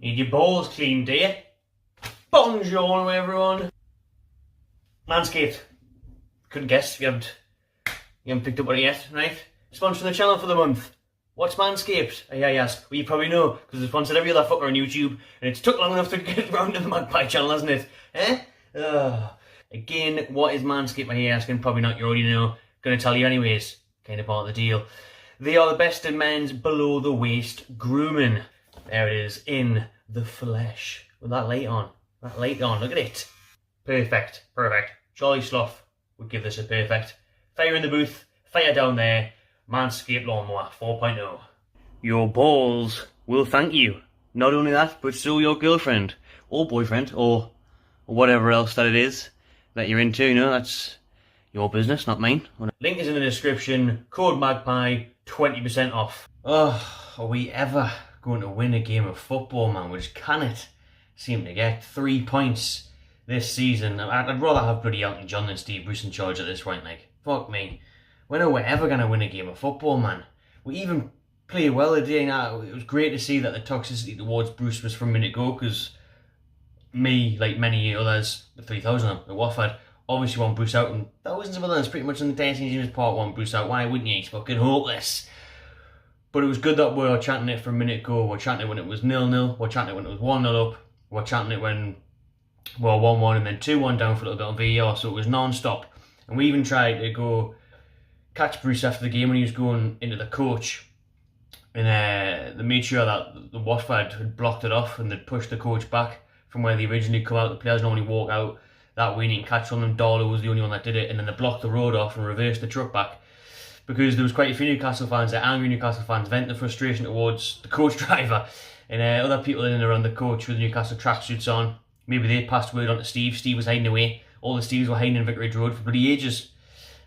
Need your balls clean, do you? Bonjour everyone. Manscaped. Couldn't guess if you haven't picked up on it yet, right? Sponsoring the channel for the month. What's Manscaped? I ask. Well, you probably know, because it's sponsored every other fucker on YouTube, and it's took long enough to get around to the Magpie channel, hasn't it? Again, what is Manscaped? I asking. Probably not, you already know. Gonna tell you anyways. Kind of part of the deal. They are the best in men's below the waist grooming. There it is, in the flesh. With that light on. Look at it. Perfect. Charlie Slough would give this a perfect. Fire in the booth, fire down there. Manscaped Lawnmower 4.0. Your balls will thank you. Not only that, but so your girlfriend, or boyfriend, or whatever else that it is that you're into, you know, that's your business, not mine. Link is in the description, code Magpie, 20% off. Oh, are we ever going to win a game of football, man? We just cannot seem to get 3 points this season. I'd rather have bloody Elton John than Steve Bruce in charge at this point, like, fuck me. When are we ever going to win a game of football, man? We even played well today. Now, it was great to see that the toxicity towards Bruce was from minute go, because me, like many others, the 3,000 at Watford, obviously want Bruce out, and thousands of others pretty much in the dancing team's part want Bruce out. Why wouldn't you? He's fucking hopeless. But it was good that we were chanting it from minute go. We're chanting it when it was 0-0. We're chanting it when it was 1-0 up. We're chanting it when we were 1-1 and then 2-1 down for a little bit on VAR. So it was non-stop. And we even tried to go catch Bruce after the game when he was going into the coach. And they made sure that the Watford had blocked it off and they'd pushed the coach back from where they originally come out. The players normally walk out that way and you can catch on them. Darlow was the only one that did it. And then they blocked the road off and reversed the truck back. Because there was quite a few Newcastle fans, angry Newcastle fans, venting frustration towards the coach driver and other people in and around the coach with the Newcastle tracksuits on. Maybe they passed word on to Steve. Steve was hiding away. All the Steves were hiding in Vicarage Road for bloody ages.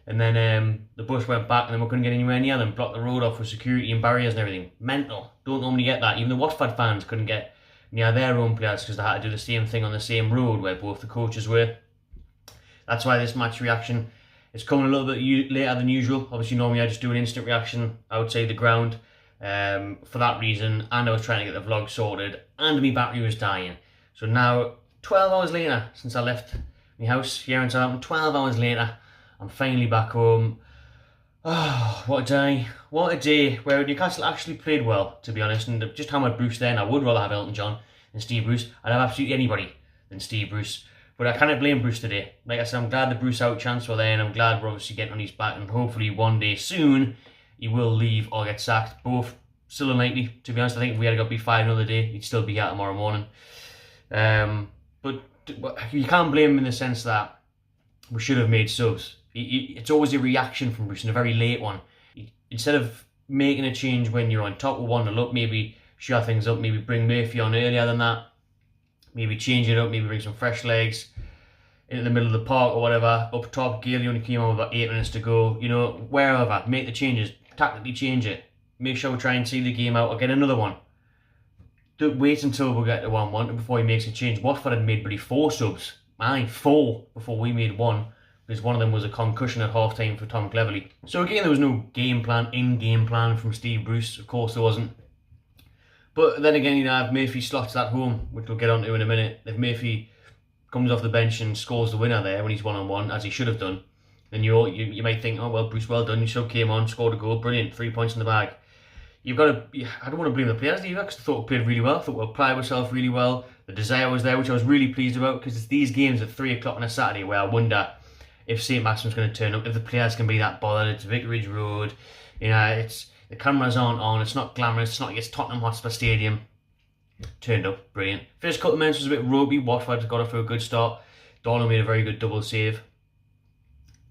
And then the bus went back and then we couldn't get anywhere near them. Blocked the road off with security and barriers and everything. Mental. Don't normally get that. Even the Watford fans couldn't get near their own players because they had to do the same thing on the same road where both the coaches were. That's why this match reaction is coming a little bit later than usual. Obviously, normally I just do an instant reaction outside the ground for that reason. And I was trying to get the vlog sorted and my battery was dying. So now, 12 hours later, since I left my house here in Southampton, 12 hours later, I'm finally back home. Oh, what a day. What a day where Newcastle actually played well, to be honest. And just how much Bruce there, and I would rather have Elton John than Steve Bruce. I'd have absolutely anybody than Steve Bruce. But I cannot blame Bruce today. Like I said, I'm glad the Bruce out chance were there, and I'm glad we're obviously getting on his back, and hopefully one day soon he will leave or get sacked. Both still unlikely, to be honest. I think if we had got B5 another day, he'd still be out tomorrow morning. But you can't blame him in the sense that we should have made subs. It's always a reaction from Bruce, and a very late one. Instead of making a change when you're on top of 1-0 up, maybe shut things up, maybe bring Murphy on earlier than that. Maybe change it up, maybe bring some fresh legs into the middle of the park or whatever. Up top, Gailey only came on with about 8 minutes to go. You know, wherever, make the changes, tactically change it. Make sure we try and see the game out or get another one. Don't wait until we get to 1-1 before he makes a change. Watford had made bloody 4 subs. 4 before we made 1. Because one of them was a concussion at half time for Tom Cleverley. So again, there was no game plan from Steve Bruce. Of course there wasn't. But then again, you know, if Murphy slots that home, which we'll get onto in a minute, if Murphy comes off the bench and scores the winner there when he's 1-on-1, as he should have done, then you might think, oh well, Bruce, well done, you still came on, scored a goal, brilliant, 3 points in the bag. You've got to, I don't want to blame the players either, because I thought we played really well, I thought we applied ourselves really well, the desire was there, which I was really pleased about, because it's these games at 3 o'clock on a Saturday where I wonder if St Maximin's going to turn up, if the players can be that bothered. It's Vicarage Road, you know, the cameras aren't on, it's not glamorous, it's not like it's Tottenham Hotspur Stadium. Turned up, brilliant. First couple of minutes was a bit ropey. Watford got off to a good start. Darlow made a very good double save.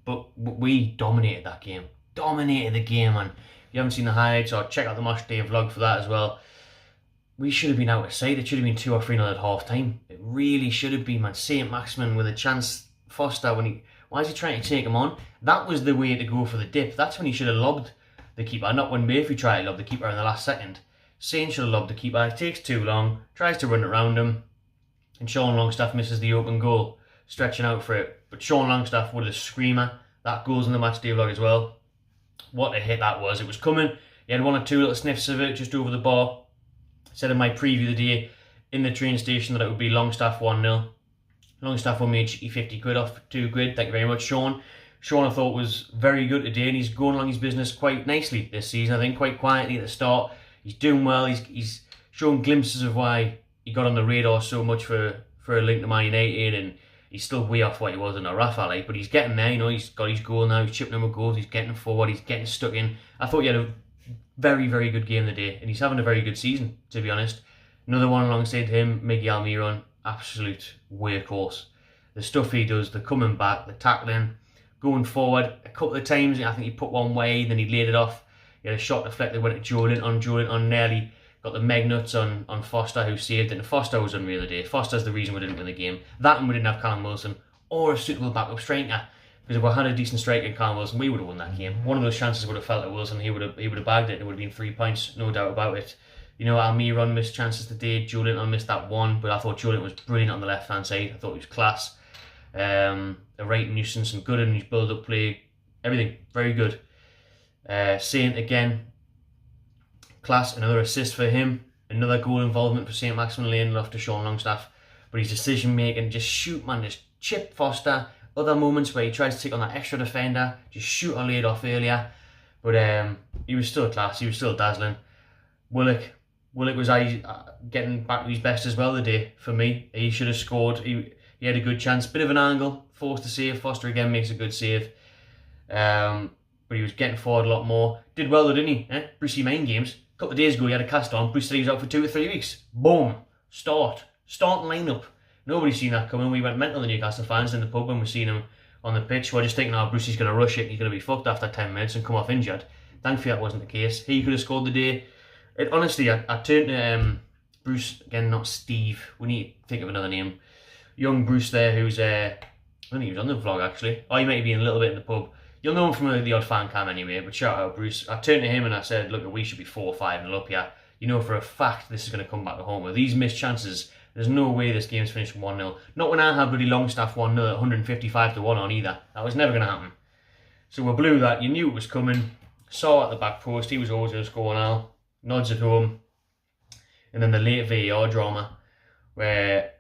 But we dominated that game. Dominated the game, man. If you haven't seen the highlights, or check out the match day vlog for that as well. We should have been out of sight. It should have been 2 or 3-0 at half time. It really should have been, man. St Maximin with a chance. Foster, why is he trying to take him on? That was the way to go for the dip. That's when he should have lobbed the keeper, not when Murphy tried to lob the keeper in the last second. Saint should have lobbed the keeper. It takes too long, tries to run around him, and Sean Longstaff misses the open goal, stretching out for it. But Sean Longstaff with a screamer. That goes in the match day vlog as well. What a hit that was. It was coming. He had 1 or 2 little sniffs of it just over the bar. I said in my preview of the day, in the train station that it would be Longstaff 1-0. Longstaff won me a cheeky 50 quid off 2 quid. Thank you very much, Sean. Sean, I thought, was very good today, and he's going along his business quite nicely this season. I think quite quietly at the start. He's doing well. He's showing glimpses of why he got on the radar so much for a link to Man United, and he's still way off what he was in a Rafa, like, but he's getting there. You know, he's got his goal now. He's chipping him with goals. He's getting forward. He's getting stuck in. I thought he had a very, very good game today, and he's having a very good season, to be honest. Another one alongside him, Miggy Almiron, absolute workhorse. The stuff he does, the coming back, the tackling, going forward a couple of times. I think he put one way, then he laid it off. He had a shot deflected, went to Joelinton nearly got the meg nuts on Foster, who saved it. And Foster was unreal today. Foster's the reason we didn't win the game. That, and we didn't have Callum Wilson or a suitable backup striker. Because if we had a decent striker in Callum Wilson, we would have won that game. One of those chances would have fell to Wilson. He would have bagged it. It would have been 3 points, no doubt about it. You know, Almiron missed chances today. Joelinton missed that one, but I thought Joelinton was brilliant on the left hand side. I thought he was class. A right nuisance and good in his build-up play. Everything very good. Saint again, class. Another assist for him. Another goal involvement for St Maximin Lane after Sean Longstaff. But his decision making, just shoot, man, just chip Foster. Other moments where he tries to take on that extra defender, just shoot or laid off earlier. But he was still class. He was still dazzling. Willock was getting back to his best as well today for me. He should have scored. He had a good chance. Bit of an angle, forced to save. Foster again makes a good save. But he was getting forward a lot more. Did well though, didn't he? Brucey main games. A couple of days ago he had a cast on. Bruce said he was out for 2 or 3 weeks. Boom. Starting lineup. Nobody's seen that coming. We went mental, the Newcastle fans, in the pub when we seen him on the pitch. We're just thinking, oh, Brucey's going to rush it. He's going to be fucked after 10 minutes and come off injured. Thankfully that wasn't the case. He could have scored the day. Honestly, I turned to Bruce, again, not Steve. We need to think of another name. Young Bruce there, who's, I think he was on the vlog actually. Or he might be in a little bit in the pub. You'll know him from the odd fan cam anyway, but shout out Bruce. I turned to him and I said, look, we should be 4-5-0 up here. You know for a fact this is going to come back to home. With these missed chances, there's no way this game's finished 1-0. Not when I had bloody Longstaff 1-0 at 155 to 1 on either. That was never going to happen. So we blew that. You knew it was coming. Saw at the back post. He was always going to score now. Nods at home. And then the late VAR drama where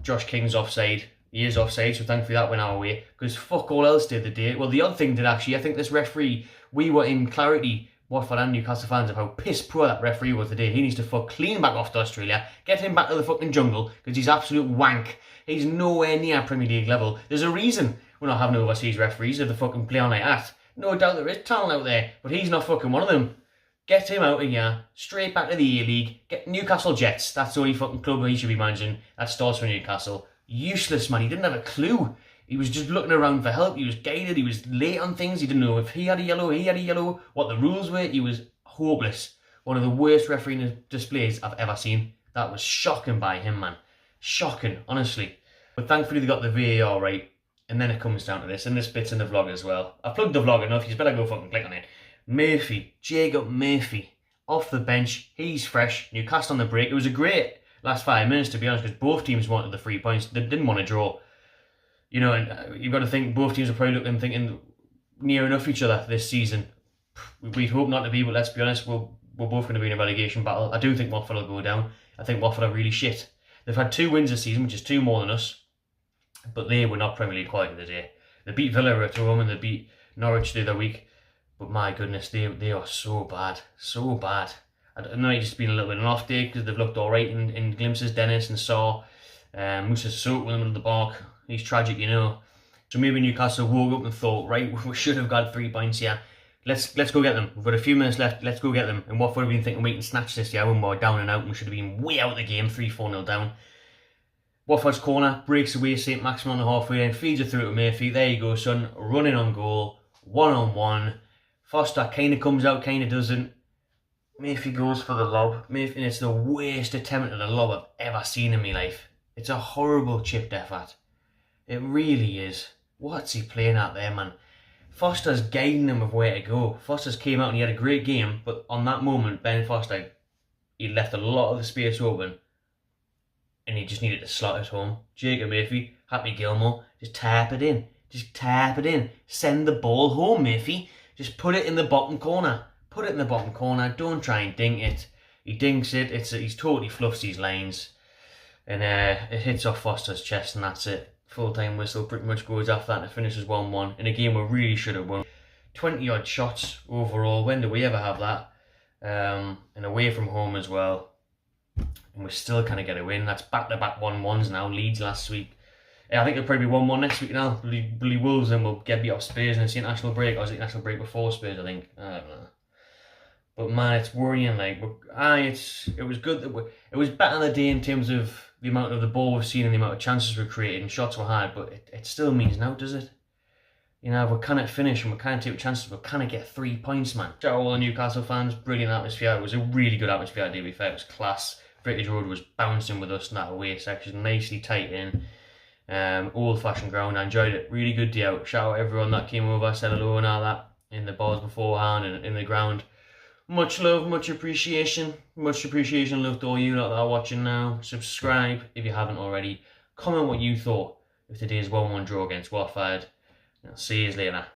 Josh King's offside. He is offside, so thankfully that went our way. Because fuck all else did the day. Well, the odd thing did actually. I think this referee, we were in clarity, Watford and Newcastle fans, of how piss poor that referee was today. He needs to fuck clean back off to Australia. Get him back to the fucking jungle, because he's absolute wank. He's nowhere near Premier League level. There's a reason we're not having overseas referees if they fucking play on like that. No doubt there is talent out there, but he's not fucking one of them. Get him out of here, straight back to the A-League. Get Newcastle Jets. That's the only fucking club he should be managing. That starts for Newcastle. Useless, man. He didn't have a clue. He was just looking around for help. He was guided. He was late on things. He didn't know if he had a yellow, what the rules were. He was hopeless. One of the worst refereeing displays I've ever seen. That was shocking by him, man. Shocking, honestly. But thankfully they got the VAR right. And then it comes down to this. And this bit's in the vlog as well. I've plugged the vlog enough. You better go fucking click on it. Murphy. Jacob Murphy. Off the bench. He's fresh. Newcastle on the break. It was a great last 5 minutes, to be honest, because both teams wanted the 3 points. They didn't want to draw. You know, and you've got to think both teams are probably looking, thinking near enough each other this season. We'd hope not to be, but let's be honest, we're both going to be in a relegation battle. I do think Watford will go down. I think Watford are really shit. They've had 2 wins this season, which is 2 more than us, but they were not Premier League quality today. They beat Villa at home and they beat Norwich the other week, but my goodness, they are so bad. So bad. I know it's just been a little bit of an off day because they've looked alright in glimpses. Dennis and Saw, Musa Soak with them in the park. He's tragic, you know. So maybe Newcastle woke up and thought, right, we should have got 3 points here. Let's go get them. We've got a few minutes left. Let's go get them. And Watford have been thinking we can snatch this here when we're down and out, and we should have been way out of the game, 3-4-0 down. Watford's corner breaks away. St Maximin on the halfway line, feeds it through to Murphy. There you go, son. Running on goal, 1-on-1. Foster kind of comes out, kind of doesn't. Murphy goes for the lob. Murphy, and it's the worst attempt at a lob I've ever seen in my life. It's a horrible chipped effort. It really is. What's he playing at there, man? Foster's guiding him of where to go. Foster's came out and he had a great game, but on that moment, Ben Foster, he left a lot of the space open and he just needed to slot it home. Jacob Murphy, Happy Gilmore, just tap it in. Just tap it in. Send the ball home, Murphy. Just put it in the bottom corner. Put it in the bottom corner. Don't try and dink it. He dinks it. He's totally fluffs these lines. And it hits off Foster's chest, and that's it. Full-time whistle pretty much goes after that, and it finishes 1-1 in a game we really should have won. 20 odd shots overall. When do we ever have that? And away from home as well. And we still kind of get a win. That's back-to-back 1-1s now. Leeds last week. I think it'll probably be 1-1 next week now. Bully Wolves, and we'll get beat off Spurs in the international break. Or was it international break before Spurs, I think? I don't know. But man, it's worrying. Like, it was good that it was better than the day in terms of the amount of the ball we've seen and the amount of chances we've created and shots we had. But it still means now, does it? You know, if we can't finish and we can't take chances, we can't get 3 points, man. Shout out all the Newcastle fans. Brilliant atmosphere. It was a really good atmosphere, to be fair. It was class. British Road was bouncing with us in that away section, nicely tight in. Old-fashioned ground. I enjoyed it. Really good day out. Shout out everyone that came over, said hello and all that in the bars beforehand and in the ground. Much love, much appreciation. Much appreciation, love to all you lot that are watching now. Subscribe if you haven't already. Comment what you thought of today's 1-1 draw against Watford. I'll see you later.